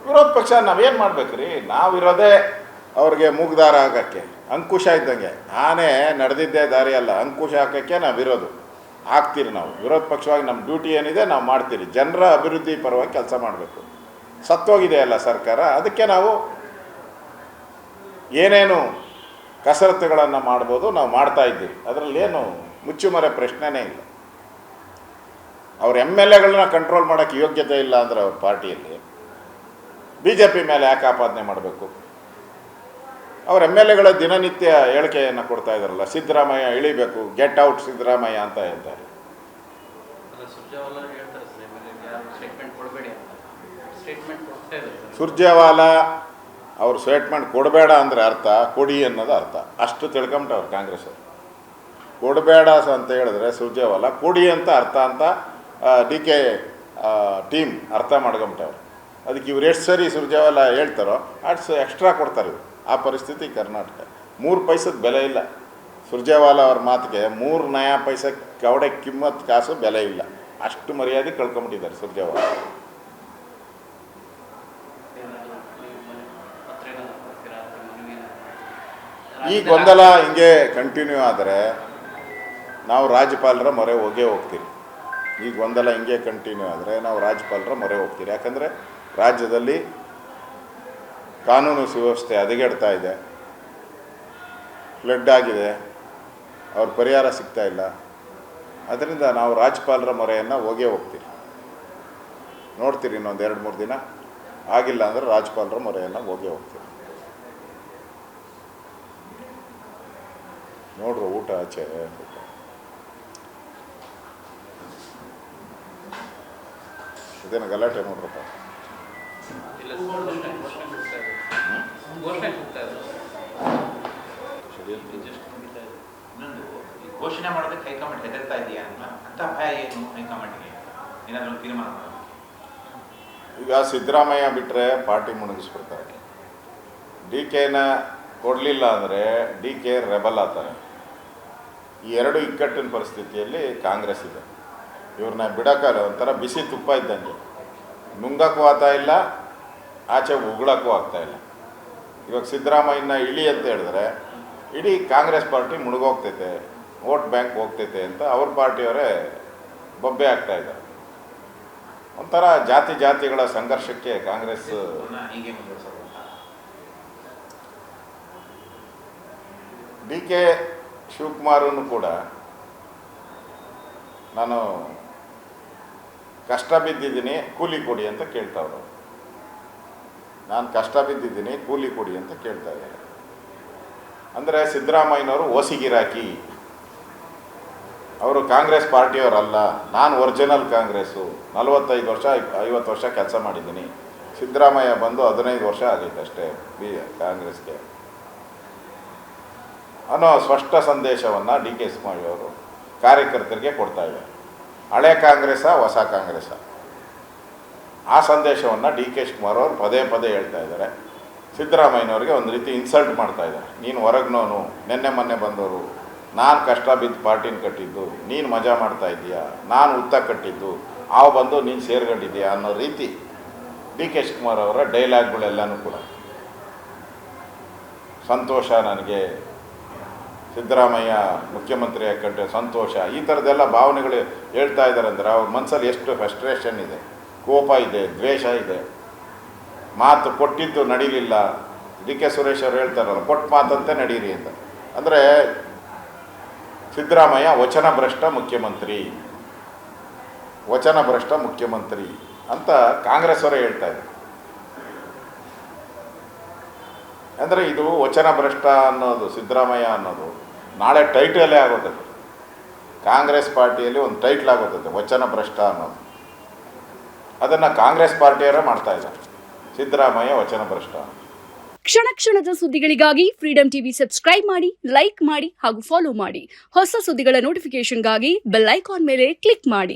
ವಿರೋಧ ಪಕ್ಷ ನಾವೇನು ಮಾಡ್ಬೇಕ್ರಿ? ನಾವಿರೋದೇ ಅವ್ರಿಗೆ ಮೂಗ್ದಾರ ಹಾಕೋಕ್ಕೆ, ಅಂಕುಶ ಇದ್ದಂಗೆ. ಆನೆ ನಡೆದಿದ್ದೇ ದಾರಿ ಅಲ್ಲ, ಅಂಕುಶ ಹಾಕೋಕ್ಕೆ ನಾವಿರೋದು. ಆಗ್ತೀರಿ ನಾವು ವಿರೋಧ ಪಕ್ಷವಾಗಿ. ನಮ್ಮ ಡ್ಯೂಟಿ ಏನಿದೆ ನಾವು ಮಾಡ್ತೀರಿ. ಜನರ ಅಭಿವೃದ್ಧಿ ಪರವಾಗಿ ಕೆಲಸ ಮಾಡಬೇಕು. ಸತ್ತೋಗಿದೆ ಅಲ್ಲ ಸರ್ಕಾರ, ಅದಕ್ಕೆ ನಾವು ಏನೇನು ಕಸರತ್ತುಗಳನ್ನು ಮಾಡ್ಬೋದು ನಾವು ಮಾಡ್ತಾ ಇದ್ದೀವಿ. ಅದರಲ್ಲೇನು ಮುಚ್ಚುಮರೆ ಪ್ರಶ್ನೆನೇ ಇಲ್ಲ. ಅವ್ರ MLAಗಳನ್ನ ಕಂಟ್ರೋಲ್ ಮಾಡೋಕ್ಕೆ ಯೋಗ್ಯತೆ ಇಲ್ಲ ಅಂದರೆ ಅವ್ರ ಪಾರ್ಟಿಯಲ್ಲಿ BJP ಮೇಲೆ ಯಾಕೆ ಆಪಾದನೆ ಮಾಡಬೇಕು? ಅವ್ರ MLAಗಳ ದಿನನಿತ್ಯ ಹೇಳಿಕೆಯನ್ನು ಕೊಡ್ತಾ ಇದ್ದಾರಲ್ಲ, ಸಿದ್ದರಾಮಯ್ಯ ಇಳಿಬೇಕು, ಗೆಟ್ ಔಟ್ ಸಿದ್ದರಾಮಯ್ಯ ಅಂತ ಹೇಳ್ತಾರೆ. ಸುರ್ಜೇವಾಲಾ ಅವ್ರು ಸ್ಟೇಟ್ಮೆಂಟ್ ಕೊಡಬೇಡ ಅಂದರೆ ಅರ್ಥ ಕೊಡಿ ಅನ್ನೋದು ಅರ್ಥ. ಅಷ್ಟು ತಿಳ್ಕೊಂಬಿಟ್ಟವ್ರು ಕಾಂಗ್ರೆಸ್ ಅವರು. ಕೊಡಬೇಡ ಅಂತ ಹೇಳಿದ್ರೆ ಸುರ್ಜೇವಾಲಾ ಕೊಡಿ ಅಂತ ಅರ್ಥ ಅಂತ DK ಟೀಮ್ ಅರ್ಥ ಮಾಡ್ಕೊಂಬಿಟ್ಟವ್ರು. ಅದಕ್ಕೆ ಇವ್ರು ಎಷ್ಟು ಸರಿ ಸುರ್ಜೇವಾಲಾ ಹೇಳ್ತಾರೋ ಅಷ್ಟು ಎಕ್ಸ್ಟ್ರಾ ಕೊಡ್ತಾರೆ ಇವರು. ಆ ಪರಿಸ್ಥಿತಿ ಕರ್ನಾಟಕ. 3 ಪೈಸದ ಬೆಲೆ ಇಲ್ಲ ಸುರ್ಜೇವಾಲಾ ಅವ್ರ ಮಾತಿಗೆ. 3 ನಯಾ ಪೈಸೆ ಕವಡೆ ಕಿಮ್ಮತ್ತು ಕಾಸು ಬೆಲೆ ಇಲ್ಲ. ಅಷ್ಟು ಮರ್ಯಾದೆ ಕಳ್ಕೊಂಬಿಟ್ಟಿದ್ದಾರೆ ಸುರ್ಜೇವಾಲಾ. ಈ ಗೊಂದಲ ಹಿಂಗೆ ಕಂಟಿನ್ಯೂ ಆದರೆ ನಾವು ರಾಜ್ಯಪಾಲರ ಮೊರೆ ಹೋಗ್ತೀರಿ. ಈ ಗೊಂದಲ ಹಿಂಗೆ ಕಂಟಿನ್ಯೂ ಆದರೆ ನಾವು ರಾಜ್ಯಪಾಲರ ಮೊರೆ ಹೋಗ್ತೀರಿ. ಯಾಕಂದರೆ ರಾಜ್ಯದಲ್ಲಿ ಕಾನೂನು ಸುವ್ಯವಸ್ಥೆ ಹದಗೆಡ್ತಾ ಇದೆ, ಫ್ಲಡ್ ಆಗಿದೆ, ಅವ್ರ ಪರಿಹಾರ ಸಿಗ್ತಾ ಇಲ್ಲ. ಅದರಿಂದ ನಾವು ರಾಜ್ಯಪಾಲರ ಮೊರೆಯನ್ನು ಹೋಗ್ತೀರಿ. ನೋಡ್ತೀರಿ ಇನ್ನೊಂದು 2-3 ದಿನ ಆಗಿಲ್ಲ ಅಂದರೆ ರಾಜ್ಯಪಾಲರ ಮೊರೆಯನ್ನು ಹೋಗ್ತೀರಿ. ನೋಡ್ರು ಊಟ ಆಚೆ ಇದೇನು ಗಲಾಟೆ ನೋಡ್ರಪ್ಪ. ಘೋಷಣೆ ಮಾಡೋದಕ್ಕೆ ಹೈಕಮಾಂಡ್ ಹೆದರ್ತಾ ಇದೆಯಾ ಅಂತ ಭಯ ಏನು ಹೈಕಮಾಂಡ್ಗೆ? ಏನಾದರೂ ತೀರ್ಮಾನ ಮಾಡೋದು? ಈಗ ಸಿದ್ದರಾಮಯ್ಯ ಬಿಟ್ಟರೆ ಪಾರ್ಟಿ ಮುಣಗಿಸ್ಬಿಡ್ತಾರೆ. DKನ ಕೊಡಲಿಲ್ಲ ಅಂದರೆ DK ರೆಬಲ್ ಆಗ್ತಾರೆ. ಈ ಎರಡು ಇಕ್ಕಟ್ಟಿನ ಪರಿಸ್ಥಿತಿಯಲ್ಲಿ ಕಾಂಗ್ರೆಸ್ ಇದೆ. ಇವ್ರನ್ನ ಬಿಡೋಕ್ಕಲ್ಲ, ಒಂಥರ ಬಿಸಿ ತುಪ್ಪ ಇದ್ದಂಗೆ. ನುಂಗಕ್ಕೂ ಆಗ್ತಾ ಇಲ್ಲ, ಆಚೆ ಉಗುಳಕ್ಕೂ ಆಗ್ತಾಯಿಲ್ಲ. ಇವಾಗ ಸಿದ್ದರಾಮಯ್ಯನ ಇಳಿ ಅಂತ ಹೇಳಿದ್ರೆ ಇಡೀ ಕಾಂಗ್ರೆಸ್ ಪಾರ್ಟಿ ಮುಳುಗೋಗ್ತೈತೆ, ವೋಟ್ ಬ್ಯಾಂಕ್ ಹೋಗ್ತೈತೆ ಅಂತ ಅವ್ರ ಪಾರ್ಟಿಯವರೇ ಬೊಬ್ಬೆ ಆಗ್ತಾ ಇದ್ದಾರೆ. ಒಂಥರ ಜಾತಿಗಳ ಸಂಘರ್ಷಕ್ಕೆ ಕಾಂಗ್ರೆಸ್ ಹೀಗೆ ಮುಂದುವರಿಸೋದು. DK ಶಿವಕುಮಾರನ್ನು ಕೂಡ ನಾನು ಕಷ್ಟ ಬಿದ್ದಿದ್ದೀನಿ ಕೂಲಿ ಕೊಡಿ ಅಂತ ಕೇಳ್ತಾವ್ರು. ನಾನು ಕಷ್ಟ ಬಿದ್ದಿದ್ದೀನಿ ಕೂಲಿ ಕೊಡಿ ಅಂತ ಕೇಳ್ತಾ ಇದ್ದಾರೆ. ಅಂದರೆ ಸಿದ್ದರಾಮಯ್ಯನವರು ಓಸಿಗಿರಾಕಿ, ಅವರು ಕಾಂಗ್ರೆಸ್ ಪಾರ್ಟಿಯವರಲ್ಲ. ನಾನು ಒರಿಜಿನಲ್ ಕಾಂಗ್ರೆಸ್ಸು, 45 ವರ್ಷ 50 ವರ್ಷ ಕೆಲಸ ಮಾಡಿದ್ದೀನಿ. ಸಿದ್ದರಾಮಯ್ಯ ಬಂದು 15 ವರ್ಷ ಆಗೈತೆ ಅಷ್ಟೇ ಕಾಂಗ್ರೆಸ್ಗೆ ಅನ್ನೋ ಸ್ಪಷ್ಟ ಸಂದೇಶವನ್ನು DK ಶಿವಕುಮಾರ್ ಅವರು ಕಾರ್ಯಕರ್ತರಿಗೆ ಕೊಡ್ತಾ ಇದ್ದಾರೆ. ಹಳೆ ಕಾಂಗ್ರೆಸ್ಸ ಹೊಸ ಕಾಂಗ್ರೆಸ್ಸ, ಆ ಸಂದೇಶವನ್ನು DK ಶಿವಕುಮಾರ್ ಅವರು ಪದೇ ಹೇಳ್ತಾ ಇದ್ದಾರೆ. ಸಿದ್ದರಾಮಯ್ಯನವ್ರಿಗೆ ಒಂದು ರೀತಿ ಇನ್ಸಲ್ಟ್ ಮಾಡ್ತಾ ಇದ್ದಾರೆ. ನೀನು ಹೊರಗ್ನೋನು, ಮೊನ್ನೆ ಬಂದವರು, ನಾನು ಕಷ್ಟ ಬಿದ್ದು ಪಾರ್ಟಿನ ಕಟ್ಟಿದ್ದು, ನೀನು ಮಜಾ ಮಾಡ್ತಾ ಇದ್ದೀಯಾ, ನಾನು ಉತ್ತ ಕಟ್ಟಿದ್ದು, ಅವು ಬಂದು ನೀನು ಸೇರ್ಕೊಂಡಿದ್ದೀಯಾ ಅನ್ನೋ ರೀತಿ DK ಶಿವಕುಮಾರ್ ಅವರ ಡೈಲಾಗ್ಗಳೆಲ್ಲನೂ ಕೂಡ. ಸಂತೋಷ ನನಗೆ ಸಿದ್ದರಾಮಯ್ಯ ಮುಖ್ಯಮಂತ್ರಿ ಕಂಡ್ರೆ ಸಂತೋಷ, ಈ ಥರದ್ದೆಲ್ಲ ಭಾವನೆಗಳು ಹೇಳ್ತಾ ಇದ್ದಾರೆ. ಅಂದರೆ ಅವ್ರ ಮನಸ್ಸಲ್ಲಿ ಎಷ್ಟು ಫ್ರಸ್ಟ್ರೇಷನ್ ಇದೆ, ಕೋಪ ಇದೆ, ದ್ವೇಷ ಇದೆ. ಮಾತು ಕೊಟ್ಟಿದ್ದು ನಡೀಲಿಲ್ಲ. DK ಸುರೇಶ್ ಅವರು ಹೇಳ್ತಾರಲ್ಲ, ಕೊಟ್ಟ ಮಾತಂತೆ ನಡೀರಿ ಅಂತ. ಅಂದರೆ ಸಿದ್ದರಾಮಯ್ಯ ವಚನಭ್ರಷ್ಟ ಮುಖ್ಯಮಂತ್ರಿ ಅಂತ ಕಾಂಗ್ರೆಸ್ ಅವರೇ ಹೇಳ್ತಾ ಇದ್ದಾರೆ. ಅಂದರೆ ಇದು ವಚನಭ್ರಷ್ಟ ಅನ್ನೋದು, ಸಿದ್ದರಾಮಯ್ಯ ಅನ್ನೋದು ನಾಳೆ ಟೈಟಲೇ ಆಗೋತದೆ. ಕಾಂಗ್ರೆಸ್ ಪಾರ್ಟಿಯಲ್ಲಿ ಒಂದು ಟೈಟ್ಲ್ ಆಗೋತದೆ ವಚನಭ್ರಷ್ಟ ಅನ್ನೋದು. ಅದನ್ನು ಕಾಂಗ್ರೆಸ್ ಪಾರ್ಟಿಯವರೇ ಮಾಡ್ತಾ ಇದ್ದಾರೆ, ಸಿದ್ದರಾಮಯ್ಯ ವಚನಭ್ರಷ್ಟ. ಕ್ಷಣ ಕ್ಷಣದ ಸುದ್ದಿಗಳಿಗಾಗಿ ಫ್ರೀಡಂ ಟಿವಿ ಸಬ್ಸ್ಕ್ರೈಬ್ ಮಾಡಿ, ಲೈಕ್ ಮಾಡಿ ಹಾಗೂ ಫಾಲೋ ಮಾಡಿ. ಹೊಸ ಸುದ್ದಿಗಳ ನೋಟಿಫಿಕೇಶನ್ಗಾಗಿ ಬೆಲ್ ಐಕಾನ್ ಮೇಲೆ ಕ್ಲಿಕ್ ಮಾಡಿ.